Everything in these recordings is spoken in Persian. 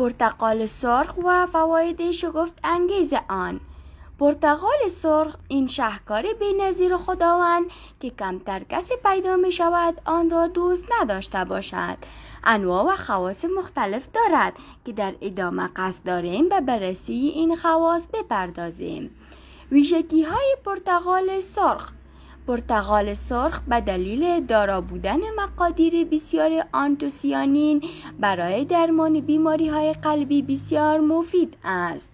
پرتقال سرخ و فواید شگفت انگیز آن. پرتقال سرخ این شاهکار بی‌نظیر خداوند که کمتر کسی پیدا می شود آن را دوست نداشته باشد. انواع و خواص مختلف دارد که در ادامه قصد داریم به بررسی این خواص بپردازیم. ویژگی های پرتقال سرخ. پرتقال سرخ به دلیل دارا بودن مقادیر بسیار آنتوسیانین برای درمان بیماری های قلبی بسیار مفید است.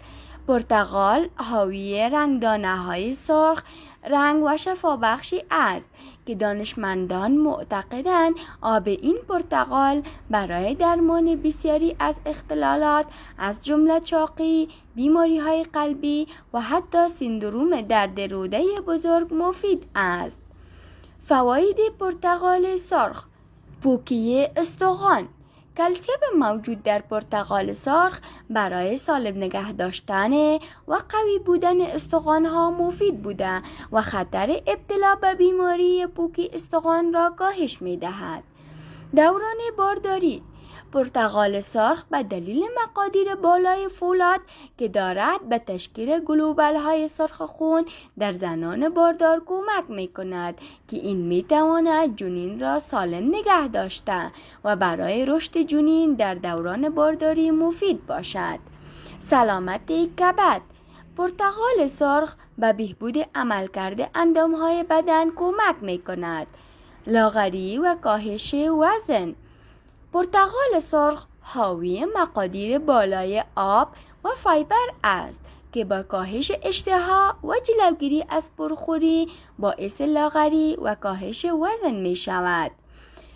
پرتقال حاوی رنگدانه‌های سرخ رنگ و شفابخشی است که دانشمندان معتقدند آب این پرتقال برای درمان بسیاری از اختلالات از جمله چاقی، بیماری‌های قلبی و حتی سندروم درد روده بزرگ مفید است. فواید پرتقال سرخ: پوکی استخوان. کلسیم موجود در پرتقال سرخ برای سالم نگه داشتن و قوی بودن استخوان‌ها مفید بوده و خطر ابتلا به بیماری پوکی استخوان را کاهش می‌دهد. دوران بارداری. پرتقال سرخ به دلیل مقادیر بالای فولاد که دارد به تشکیل گلوبول‌های سرخ خون در زنان باردار کمک می‌کند که این می‌تواند جنین را سالم نگه داشته و برای رشد جنین در دوران بارداری مفید باشد. سلامت کبد. پرتقال سرخ به بهبود عملکرد اندام‌های بدن کمک می‌کند. لاغری و کاهش وزن. پرتقال سرخ حاوی مقادیر بالای آب و فایبر است که با کاهش اشتها و جلوگیری از پرخوری باعث لاغری و کاهش وزن می شود.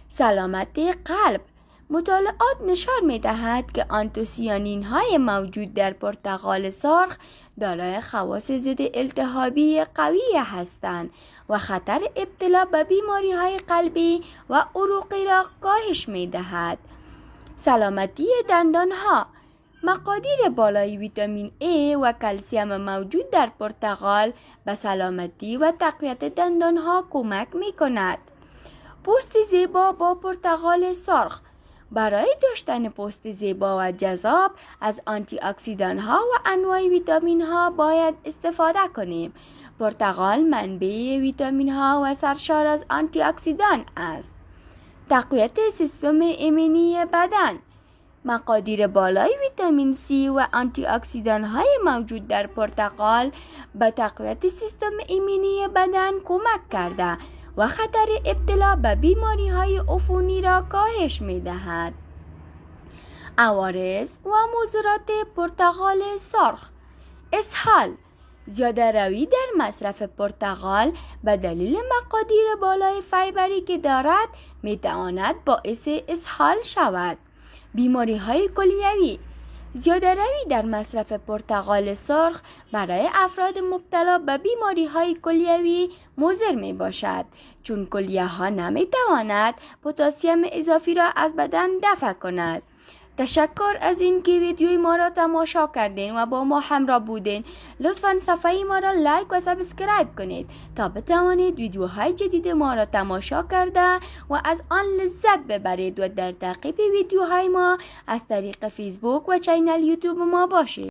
سلامت قلب. مطالعات نشان می دهد که آنتوسیانین های موجود در پرتقال سرخ دارای خواص ضد التهابی قوی هستند و خطر ابتلا به بیماری های قلبی و عروقی را کاهش می دهد. سلامتی دندان ها. مقادیر بالای ویتامین A و کلسیم موجود در پرتقال به سلامتی و تقویت دندان ها کمک می کند. پوست زیبا با پرتقال سرخ. برای داشتن پوست زیبا و جذاب از آنتی اکسیدان ها و انواع ویتامین ها باید استفاده کنیم. پرتقال منبع ویتامین ها و سرشار از آنتی اکسیدان است. تقویت سیستم ایمنی بدن. مقادیر بالای ویتامین C و آنتی اکسیدان های موجود در پرتقال به تقویت سیستم ایمنی بدن کمک کرده و خطر ابتلا به بیماری های عفونی را کاهش می دهد. عوارض و مضرات پرتقال سرخ. اسهال. زیاده روی در مصرف پرتقال به دلیل مقادیر بالای فایبری که دارد می تواند باعث اسهال شود. بیماری های کلیوی. زیاده روی در مصرف پرتقال سرخ برای افراد مبتلا به بیماری های کلیوی مضر می باشد چون کلیه ها نمی تواند پتاسیم اضافی را از بدن دفع کند. تشکر از اینکه ویدیوی ما را تماشا کردین و با ما همراه بودین. لطفاً صفحه ما را لایک و سابسکرایب کنید تا بتوانید ویدیوهای جدید ما را تماشا کرده و از آن لذت ببرید و در تعقیب ویدیوهای ما از طریق فیسبوک و چینل یوتیوب ما باشید.